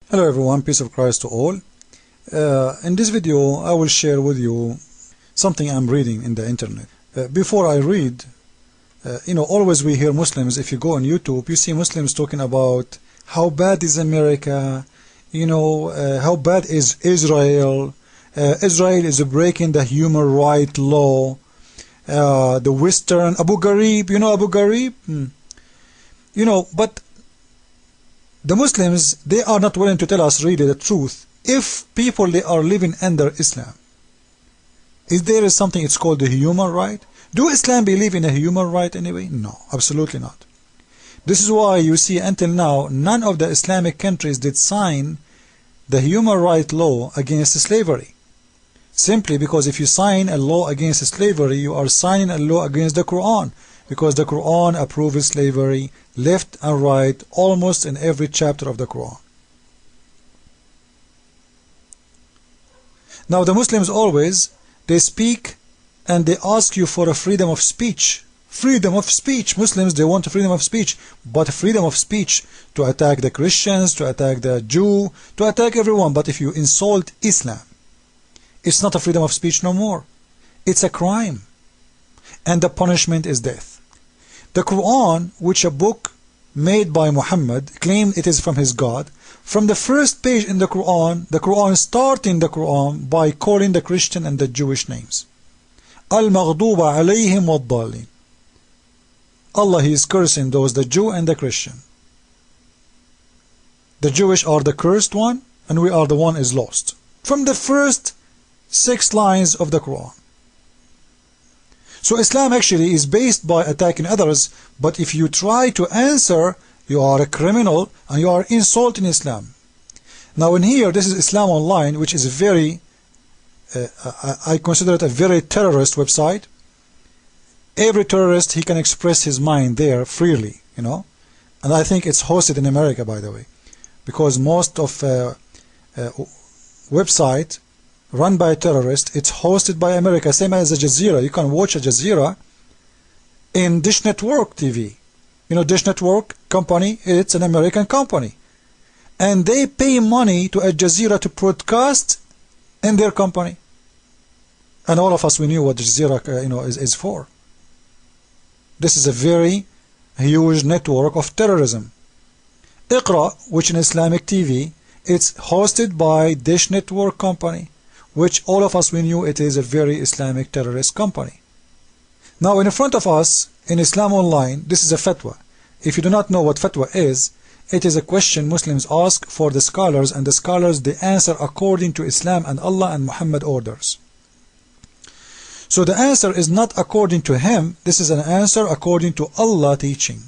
Hello everyone, peace of Christ to all. In this video I will share with you something I'm reading in the internet. Before I read, always we hear Muslims, if you go on YouTube, you see Muslims talking about how bad is America, how bad is Israel. Israel is breaking the human right law. The Western, Abu Ghraib, Abu Ghraib? But the Muslims, they are not willing to tell us really the truth. If people, they are living under Islam, is there something it's called the human right? Do Islam believe in a human right anyway? No, absolutely not. This is why you see until now, none of the Islamic countries did sign the human right law against slavery. Simply because if you sign a law against slavery, you are signing a law against the Quran. Because the Quran approves slavery left and right almost in every chapter of the Quran. Now the Muslims always, they speak and they ask you for a freedom of speech. Freedom of speech. Muslims, they want freedom of speech, but freedom of speech to attack the Christians, to attack the Jew, to attack everyone. But if you insult Islam, it's not a freedom of speech no more. It's a crime. And the punishment is death. The Quran, which a book made by Muhammad, claimed it is from his God. From the first page in the Quran starting the Quran by calling the Christian and the Jewish names. Al-Maghduba alayhim wad-dallin. Allah, He is cursing those, the Jew and the Christian. The Jewish are the cursed one, and we are the one is lost. From the first 6 lines of the Quran. So Islam actually is based by attacking others, but if you try to answer, you are a criminal and you are insulting Islam. Now in here, this is Islam Online, which is very, I consider it a very terrorist website. Every terrorist, he can express his mind there freely, and I think it's hosted in America, by the way, because most of website run by terrorists, it's hosted by America, same as Al Jazeera. You can watch Al Jazeera in Dish Network TV. Dish Network company, it's an American company. And they pay money to Al Jazeera to broadcast in their company. And all of us, we knew what Al Jazeera is for. This is a very huge network of terrorism. Iqra, which in Islamic TV, it's hosted by Dish Network company, which all of us, we knew it is a very Islamic terrorist company. Now in front of us, in Islam Online, this is a fatwa. If you do not know what fatwa is, it is a question Muslims ask for the scholars, and the scholars, they answer according to Islam and Allah and Muhammad orders. So the answer is not according to him, this is an answer according to Allah teaching.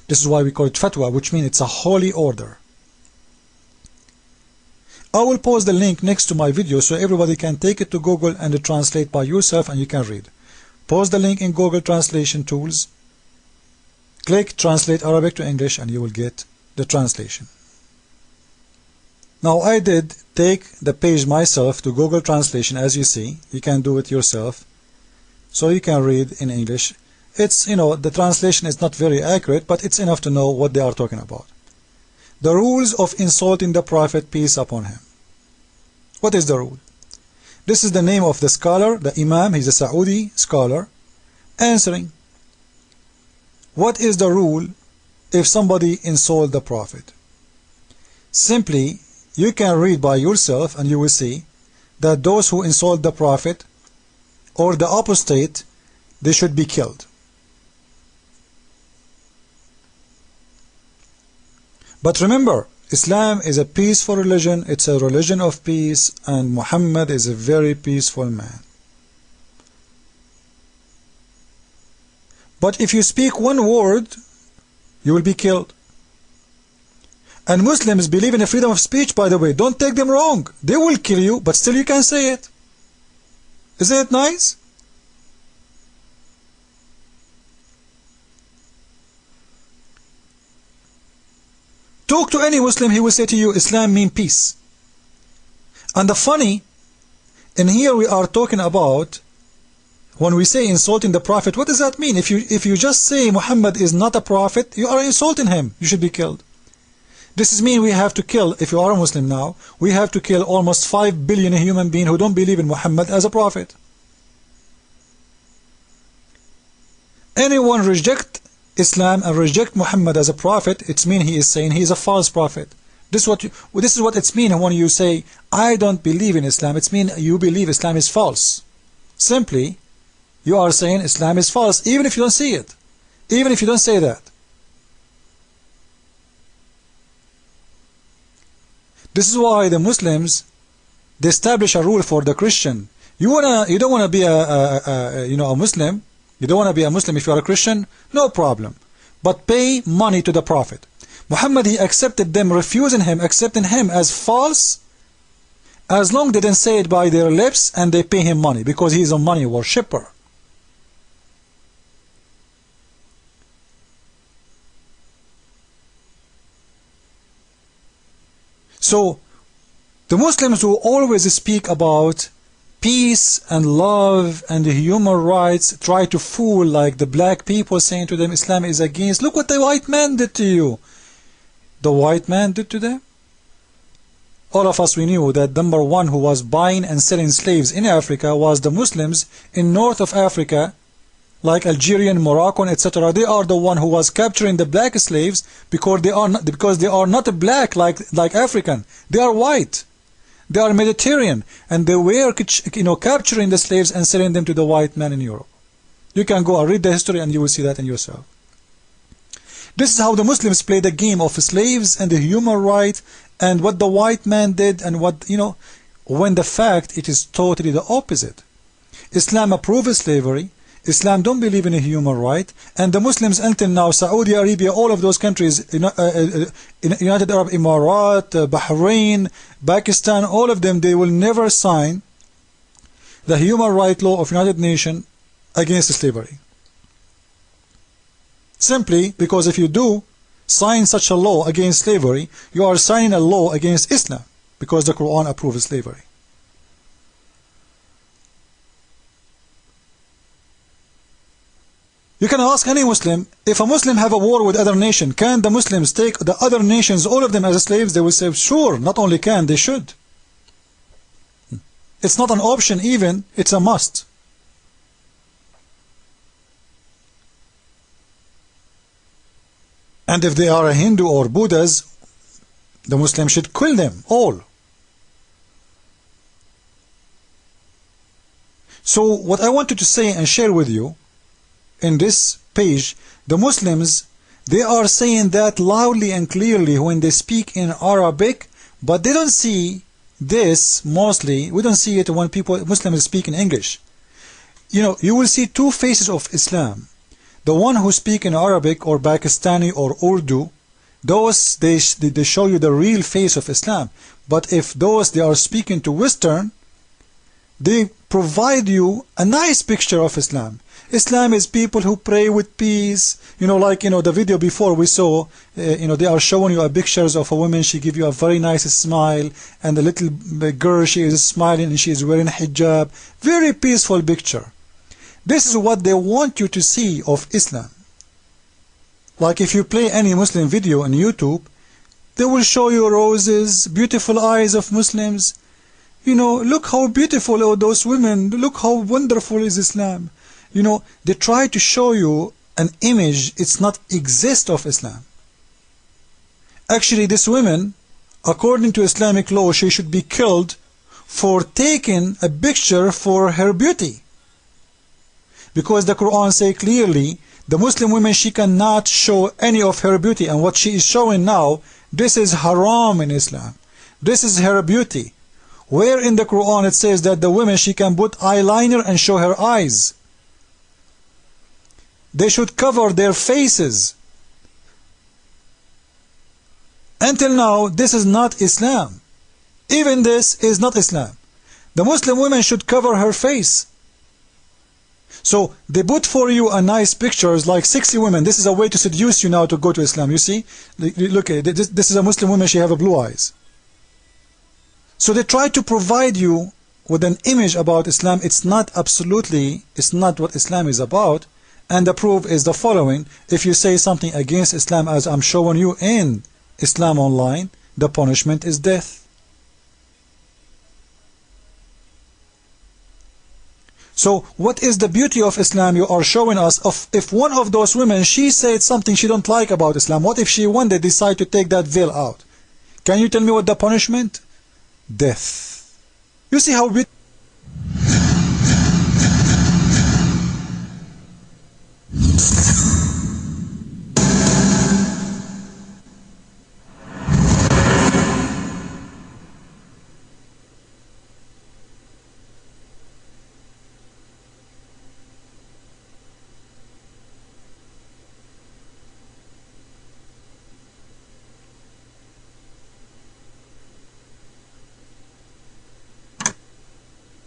This is why we call it fatwa, which means it's a holy order. I will post the link next to my video so everybody can take it to Google and translate by yourself and you can read. Post the link in Google Translation Tools. Click Translate Arabic to English and you will get the translation. Now I did take the page myself to Google Translation, as you see. You can do it yourself. So you can read in English. It's, the translation is not very accurate, but it's enough to know what they are talking about. The rules of insulting the Prophet, peace upon him. What is the rule? This is the name of the scholar, the Imam, he's a Saudi scholar, answering. What is the rule if somebody insults the Prophet? Simply, you can read by yourself and you will see that those who insult the Prophet or the apostate, they should be killed. But remember, Islam is a peaceful religion, it's a religion of peace, and Muhammad is a very peaceful man. But if you speak one word, you will be killed. And Muslims believe in the freedom of speech, by the way. Don't take them wrong. They will kill you, but still you can say it. Isn't it nice? Talk to any Muslim, he will say to you, Islam means peace. And the funny, in here we are talking about, when we say insulting the Prophet, what does that mean? If you just say Muhammad is not a prophet, you are insulting him. You should be killed. This means we have to kill, if you are a Muslim now, we have to kill almost 5 billion human beings who don't believe in Muhammad as a prophet. Anyone reject Islam and reject Muhammad as a prophet, it means he is saying he is a false prophet. This is what it means when you say, I don't believe in Islam. It means you believe Islam is false. Simply, you are saying Islam is false, even if you don't see it. Even if you don't say that. This is why the Muslims, they establish a rule for the Christian. You don't wanna be a Muslim. You don't want to be a Muslim if you are a Christian. No problem. But pay money to the Prophet. Muhammad, he accepted them, refusing him, accepting him as false, as long they didn't say it by their lips and they pay him money, because he is a money worshipper. So, the Muslims who always speak about peace and love and human rights try to fool like the black people, saying to them Islam is against. Look what the white man did to you. The white man did to them. All of us, we knew that number one who was buying and selling slaves in Africa was the Muslims in north of Africa, like Algerian, Moroccan, etc. They are the one who was capturing the black slaves because they are not black like African. They are white. They are Mediterranean, and they were capturing the slaves and selling them to the white man in Europe. You can go and read the history and you will see that in yourself. This is how the Muslims play the game of slaves and the human right and what the white man did, and what, when the fact it is totally the opposite. Islam approves slavery. Islam don't believe in a human right, and the Muslims until now, Saudi Arabia, all of those countries, United Arab Emirates, Bahrain, Pakistan, all of them, they will never sign the human right law of United Nations against slavery. Simply because if you do sign such a law against slavery, you are signing a law against Islam, because the Quran approves slavery. You can ask any Muslim, if a Muslim have a war with other nation, can the Muslims take the other nations, all of them as slaves? They will say, sure, not only can, they should. It's not an option even, it's a must. And if they are a Hindu or Buddhas, the Muslims should kill them all. So what I wanted to say and share with you, in this page, the Muslims, they are saying that loudly and clearly when they speak in Arabic, but they don't see this mostly. We don't see it when Muslims speak in English. You will see two faces of Islam. The one who speak in Arabic or Pakistani or Urdu, those they show you the real face of Islam. But if those they are speaking to Western, they provide you a nice picture of Islam. Islam is people who pray with peace. The video before we saw, they are showing you pictures of a woman. She give you a very nice smile, and the little girl, she is smiling and she is wearing hijab. Very peaceful picture. This is what they want you to see of Islam. Like if you play any Muslim video on YouTube, they will show you roses, beautiful eyes of Muslims. Look how beautiful are those women. Look how wonderful is Islam. They try to show you an image it's not exist of Islam. Actually, this woman, according to Islamic law, she should be killed for taking a picture for her beauty. Because the Quran say clearly, the Muslim woman, she cannot show any of her beauty. And what she is showing now, this is haram in Islam. This is her beauty. Where in the Quran it says that the woman, she can put eyeliner and show her eyes. They should cover their faces. Until now, this is not Islam. Even this is not Islam. The Muslim woman should cover her face. So they put for you a nice pictures like 60 women. This is a way to seduce you now to go to Islam. You see? Look, this is a Muslim woman. She have a blue eyes. So they try to provide you with an image about Islam. It's not what Islam is about. And the proof is the following. If you say something against Islam, as I'm showing you in Islam online, the punishment is death. So what is the beauty of Islam you are showing us? If one of those women, she said something she don't like about Islam, what if she one day decide to take that veil out? Can you tell me what the punishment? Death. You see how